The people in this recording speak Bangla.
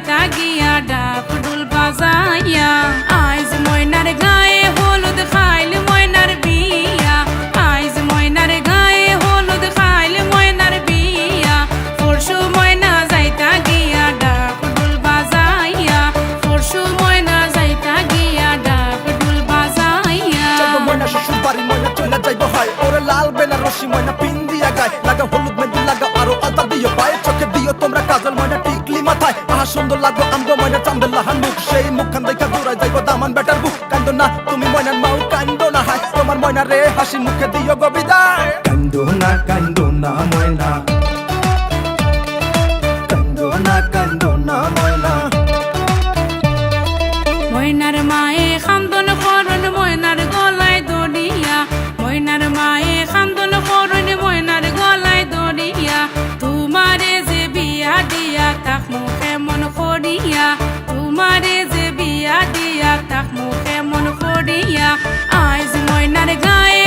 যাইতা গিয়া ডাক ডুল বাজাইয়া আইজ ময়নার গায়ে হলুদ খাইল ময়নার বিয়া আইজ ময়নার গায়ে হলুদ খাইল ময়নার বিয়া পরশু ময়না যাইতা গিয়া ডাক ডুল বাজাইয়া পরশু ময়না যাইতা গিয়া ডাক ডুল বাজাইয়া ময়না শ্বশুর বাড়ি ময়না চলে যাইব হয় ওরে লাল বেনারসি ময়না পিন দিয়া গায় লাগা হলুদ মেহেন্দি লাগা আরো আলতা দিও পায়ে চোখে দিও তোমরা কাজল ময়না টিকলি মাথায় আহা সুন্দর লাগবো আমগো ময়না চান্দুল্লাহার মুখ সেই মুখখান দেখা দূরাই যাইব দামান বেটার বুক কান্দো না তুমি ময়নার মাও কান্দো না হায় তোমার ময়না রে হাসি মুখে দিও গো বিদায় কান্দো না ময়না কান্দো না ময়না ময়নার মায়ে খান্দন করন ময়নার গলায় দড়িয়া ময়নার মায়ে খান্দন করন ময়নার গলায় দড়িয়া তোমারে যে বিয়া দিয়া তাক মুখে মন করিয়া তোমারে যে বিয়া দিয়া তাক মুখে মন করিয়া আইজ ময়নার গায়ে